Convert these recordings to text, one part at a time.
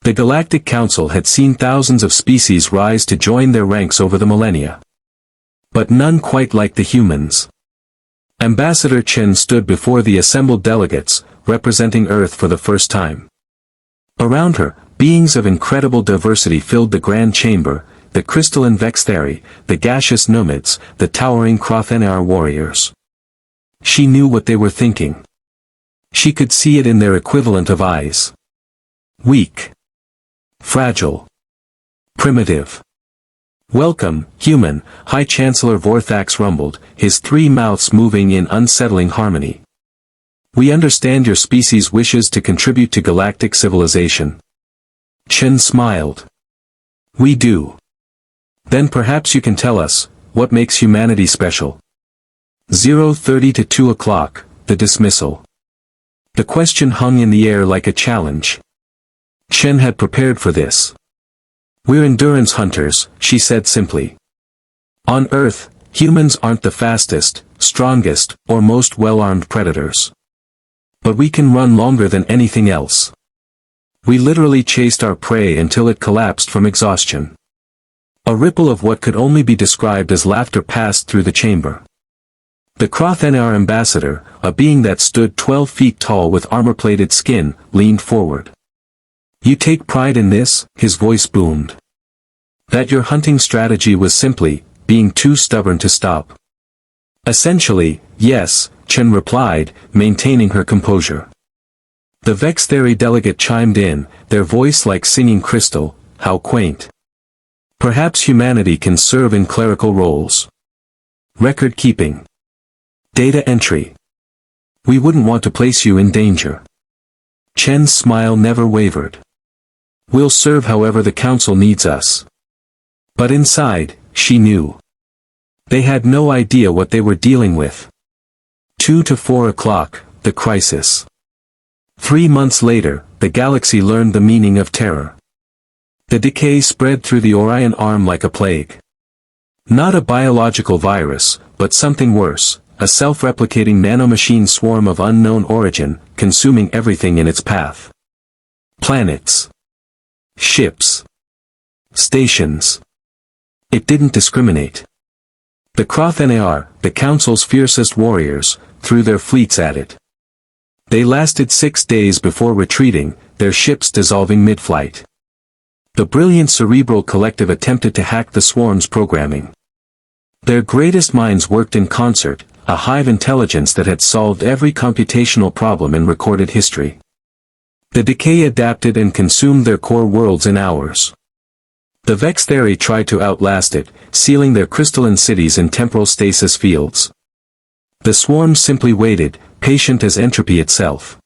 The Galactic Council had seen thousands of species rise to join their ranks over the millennia. But none quite like the humans. Ambassador Chen stood before the assembled delegates, representing Earth for the first time. Around her, beings of incredible diversity filled the grand chamber, the crystalline Vextheri, the gaseous Numids, the towering Krothanar warriors. She knew what they were thinking. She could see it in their equivalent of eyes. Weak. Fragile. Primitive. "Welcome, human," High Chancellor Vorthax rumbled, his three mouths moving in unsettling harmony. "We understand your species wishes to contribute to galactic civilization." Chen smiled. "We do. Then perhaps you can tell us, what makes humanity special?" 0:30 to 2 o'clock, the dismissal. The question hung in the air like a challenge. Chen had prepared for this. "We're endurance hunters," she said simply. "On Earth, humans aren't the fastest, strongest, or most well-armed predators. But we can run longer than anything else. We literally chased our prey until it collapsed from exhaustion." A ripple of what could only be described as laughter passed through the chamber. The Krothanar ambassador, a being that stood 12 feet tall with armor-plated skin, leaned forward. "You take pride in this?" his voice boomed. "That your hunting strategy was simply, being too stubborn to stop?" "Essentially, yes," Chen replied, maintaining her composure. The Vextheri delegate chimed in, their voice like singing crystal. "How quaint. Perhaps humanity can serve in clerical roles. Record keeping. Data entry. We wouldn't want to place you in danger." Chen's smile never wavered. "We'll serve however the council needs us." But inside, she knew. They had no idea what they were dealing with. 2 to 4 o'clock, the crisis. 3 months later, the galaxy learned the meaning of terror. The decay spread through the Orion Arm like a plague. Not a biological virus, but something worse, a self-replicating nanomachine swarm of unknown origin, consuming everything in its path. Planets. Ships. Stations. It didn't discriminate. The Krothanar, the Council's fiercest warriors, threw their fleets at it. They lasted 6 days before retreating, their ships dissolving mid-flight. The brilliant Cerebral Collective attempted to hack the swarm's programming. Their greatest minds worked in concert, a hive intelligence that had solved every computational problem in recorded history. The decay adapted and consumed their core worlds in hours. The Vextheri tried to outlast it, sealing their crystalline cities in temporal stasis fields. The swarm simply waited, patient as entropy itself.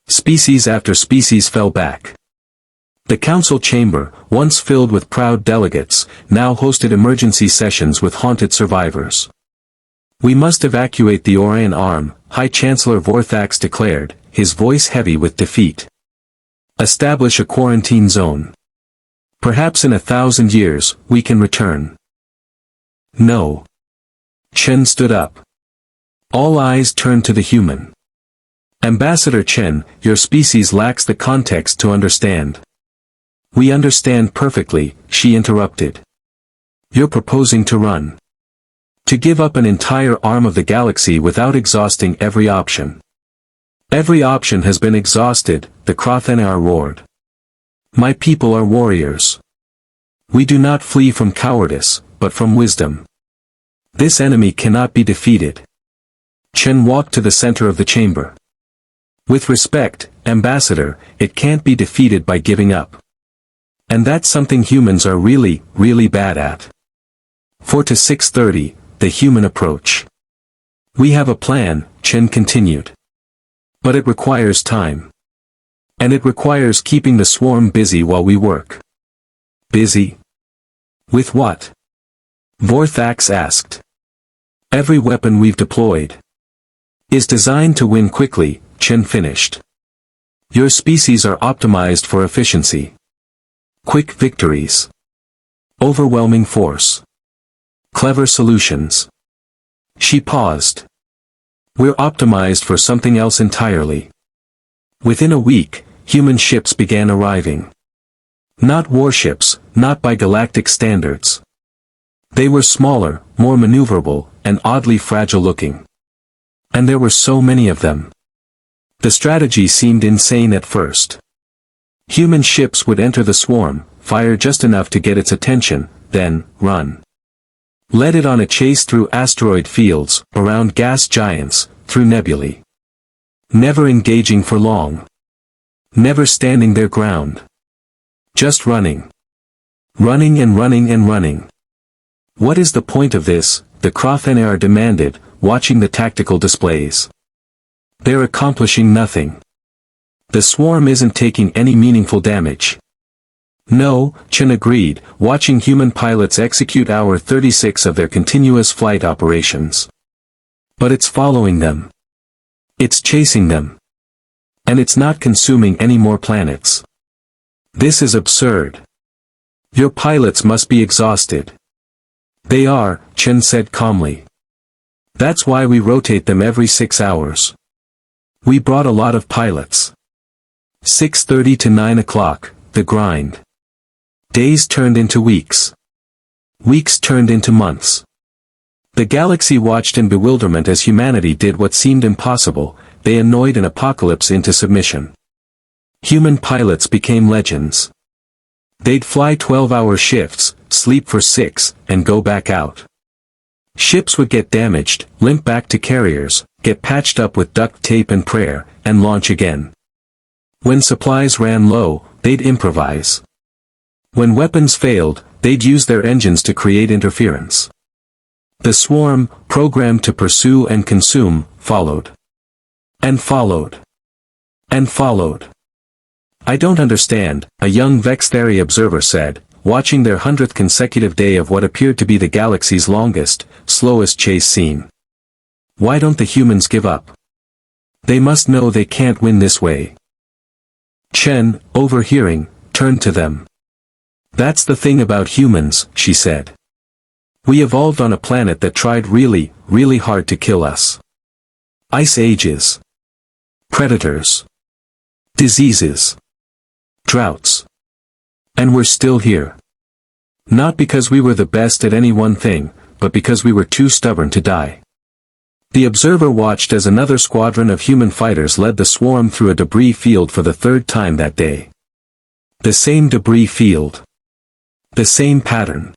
Species after species fell back. The council chamber, once filled with proud delegates, now hosted emergency sessions with haunted survivors. "We must evacuate the Orion Arm," High Chancellor Vorthax declared, his voice heavy with defeat. "Establish a quarantine zone. Perhaps in 1,000 years, we can return." "No." Chen stood up. All eyes turned to the human. "Ambassador Chen, your species lacks the context to understand." "We understand perfectly," she interrupted. "You're proposing to run. To give up an entire arm of the galaxy without exhausting every option." "Every option has been exhausted," the Krothanar roared. "My people are warriors. We do not flee from cowardice, but from wisdom. This enemy cannot be defeated." Chen walked to the center of the chamber. "With respect, Ambassador, it can't be defeated by giving up. And that's something humans are really, really bad at." 4 to 6:30, the human approach. "We have a plan," Chen continued. "But it requires time. And it requires keeping the swarm busy while we work." "Busy? With what?" Vorthax asked. "Every weapon we've deployed is designed to win quickly," Chen finished. "Your species are optimized for efficiency. Quick victories. Overwhelming force. Clever solutions." She paused. "We're optimized for something else entirely." Within a week, human ships began arriving. Not warships, not by galactic standards. They were smaller, more maneuverable, and oddly fragile-looking. And there were so many of them. The strategy seemed insane at first. Human ships would enter the swarm, fire just enough to get its attention, then, run. Led it on a chase through asteroid fields, around gas giants, through nebulae. Never engaging for long. Never standing their ground. Just running. Running and running and running. What is the point of this, the Krothanar demanded, watching the tactical displays. They're accomplishing nothing. The swarm isn't taking any meaningful damage. No, Chen agreed, watching human pilots execute hour 36 of their continuous flight operations. But it's following them. It's chasing them. And it's not consuming any more planets. This is absurd. Your pilots must be exhausted. They are, Chen said calmly. That's why we rotate them every 6 hours. We brought a lot of pilots. 6:30 to 9 o'clock, the grind. Days turned into weeks. Weeks turned into months. The galaxy watched in bewilderment as humanity did what seemed impossible, they annoyed an apocalypse into submission. Human pilots became legends. They'd fly 12-hour shifts, sleep for 6, and go back out. Ships would get damaged, limp back to carriers, get patched up with duct tape and prayer, and launch again. When supplies ran low, they'd improvise. When weapons failed, they'd use their engines to create interference. The swarm, programmed to pursue and consume, followed. And followed. And followed. I don't understand, a young Vexthari observer said, watching their 100th consecutive day of what appeared to be the galaxy's longest, slowest chase scene. Why don't the humans give up? They must know they can't win this way. Chen, overhearing, turned to them. That's the thing about humans, she said. We evolved on a planet that tried really, really hard to kill us. Ice ages. Predators. Diseases. Droughts. And we're still here. Not because we were the best at any one thing, but because we were too stubborn to die. The observer watched as another squadron of human fighters led the swarm through a debris field for the 3rd time that day. The same debris field. The same pattern.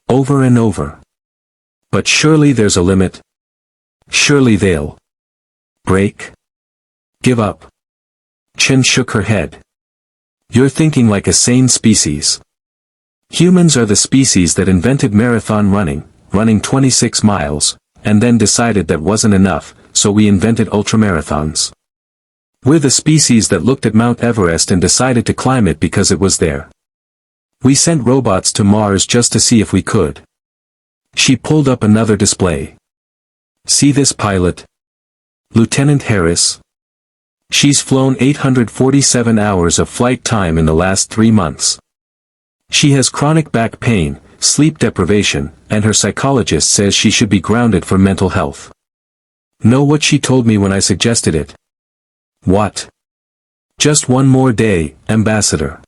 Over and over. But surely there's a limit. Surely they'll break. Give up. Chen shook her head. You're thinking like a sane species. Humans are the species that invented marathon running 26 miles, and then decided that wasn't enough, so we invented ultramarathons. We're the species that looked at Mount Everest and decided to climb it because it was there. We sent robots to Mars just to see if we could. She pulled up another display. See this pilot? Lieutenant Harris. She's flown 847 hours of flight time in the last 3 months. She has chronic back pain, sleep deprivation, and her psychologist says she should be grounded for mental health. Know what she told me when I suggested it? What? Just one more day, Ambassador.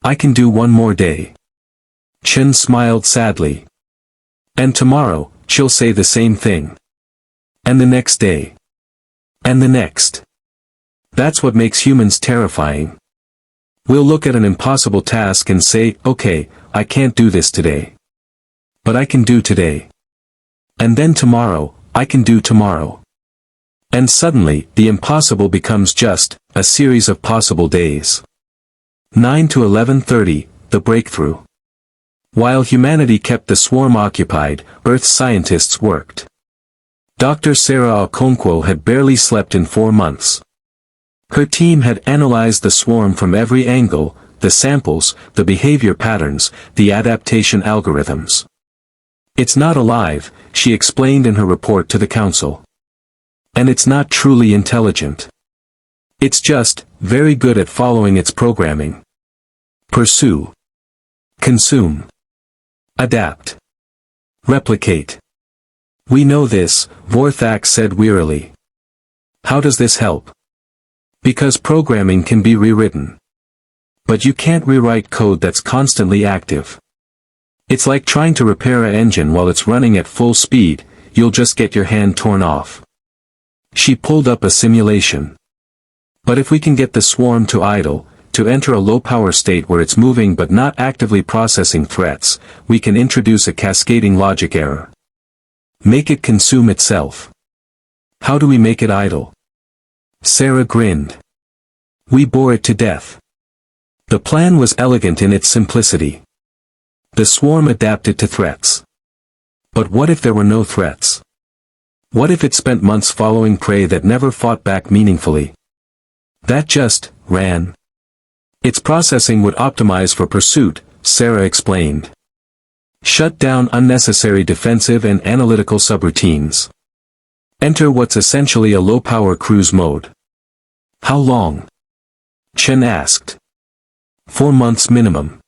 I can do one more day. Chen smiled sadly. And tomorrow, she'll say the same thing. And the next day. And the next. That's what makes humans terrifying. We'll look at an impossible task and say, okay, I can't do this today. But I can do today. And then tomorrow, I can do tomorrow. And suddenly, the impossible becomes just a series of possible days. 9 to 11:30, the breakthrough. While humanity kept the swarm occupied, Earth's scientists worked. Dr. Sarah Okonkwo had barely slept in 4 months. Her team had analyzed the swarm from every angle, the samples, the behavior patterns, the adaptation algorithms. It's not alive, she explained in her report to the council. And it's not truly intelligent. It's just, very good at following its programming. Pursue. Consume. Adapt. Replicate. We know this, Vorthak said wearily. How does this help? Because programming can be rewritten. But you can't rewrite code that's constantly active. It's like trying to repair an engine while it's running at full speed, you'll just get your hand torn off. She pulled up a simulation. But if we can get the swarm to idle, to enter a low-power state where it's moving but not actively processing threats, we can introduce a cascading logic error. Make it consume itself. How do we make it idle? Sarah grinned. We bore it to death. The plan was elegant in its simplicity. The swarm adapted to threats. But what if there were no threats? What if it spent months following prey that never fought back meaningfully? That just ran. Its processing would optimize for pursuit, Sarah explained. Shut down unnecessary defensive and analytical subroutines. Enter what's essentially a low-power cruise mode. How long? Chen asked. 4 months minimum.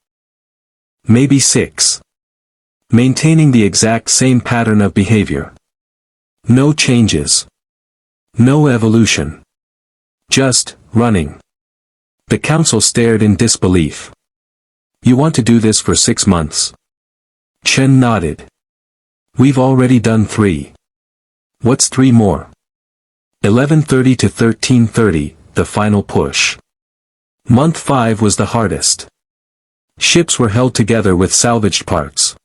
Maybe 6. Maintaining the exact same pattern of behavior. No changes. No evolution. Just running. The council stared in disbelief. You want to do this for 6 months? Chen nodded. We've already done 3. What's 3 more? 11:30 to 13:30, the final push. Month 5 was the hardest. Ships were held together with salvaged parts.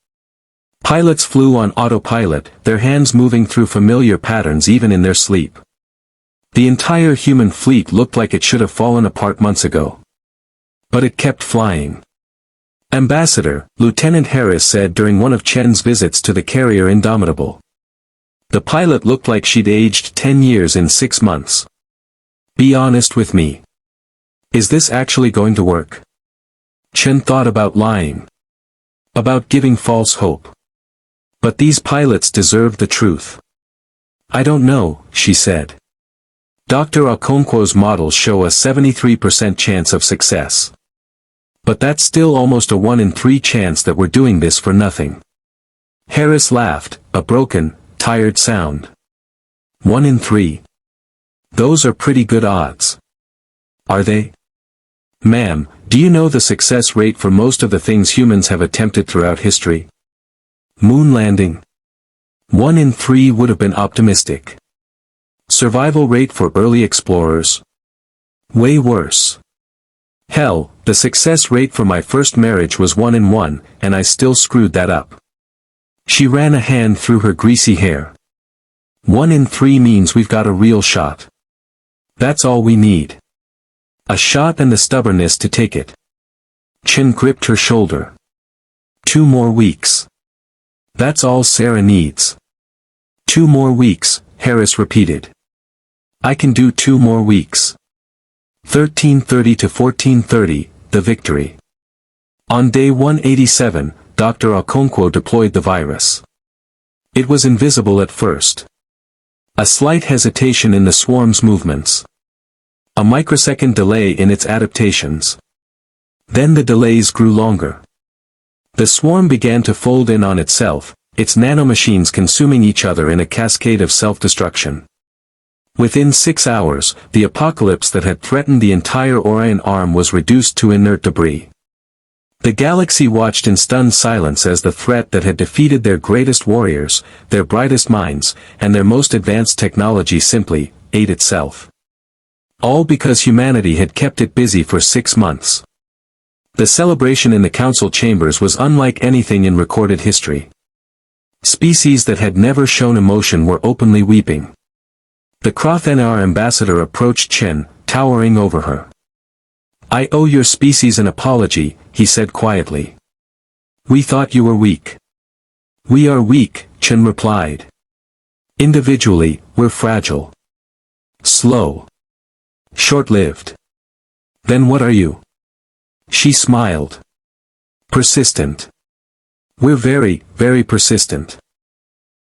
Pilots flew on autopilot, their hands moving through familiar patterns even in their sleep. The entire human fleet looked like it should have fallen apart months ago. But it kept flying. Ambassador, Lieutenant Harris said during one of Chen's visits to the carrier Indomitable. The pilot looked like she'd aged 10 years in 6 months. Be honest with me. Is this actually going to work? Chen thought about lying. About giving false hope. But these pilots deserve the truth. I don't know, she said. Dr. Okonkwo's models show a 73% chance of success. But that's still almost a 1 in 3 chance that we're doing this for nothing. Harris laughed, a broken, tired sound. 1 in 3. Those are pretty good odds. Are they? Ma'am, do you know the success rate for most of the things humans have attempted throughout history? Moon landing. 1 in 3 would have been optimistic. Survival rate for early explorers. Way worse. Hell, the success rate for my first marriage was 1 in 1, and I still screwed that up. She ran a hand through her greasy hair. 1 in 3 means we've got a real shot. That's all we need. A shot and the stubbornness to take it. Chen gripped her shoulder. 2 more weeks. That's all Sarah needs. 2 more weeks, Harris repeated. I can do 2 more weeks. 13:30 to 14:30, the victory. On day 187, Dr. Okonkwo deployed the virus. It was invisible at first. A slight hesitation in the swarm's movements. A microsecond delay in its adaptations. Then the delays grew longer. The swarm began to fold in on itself, its nanomachines consuming each other in a cascade of self-destruction. Within 6 hours, the apocalypse that had threatened the entire Orion arm was reduced to inert debris. The galaxy watched in stunned silence as the threat that had defeated their greatest warriors, their brightest minds, and their most advanced technology simply ate itself. All because humanity had kept it busy for 6 months. The celebration in the council chambers was unlike anything in recorded history. Species that had never shown emotion were openly weeping. The Krothanar ambassador approached Chen, towering over her. I owe your species an apology, he said quietly. We thought you were weak. We are weak, Chen replied. Individually, we're fragile. Slow. Short-lived. Then what are you? She smiled. Persistent. We're very, very persistent.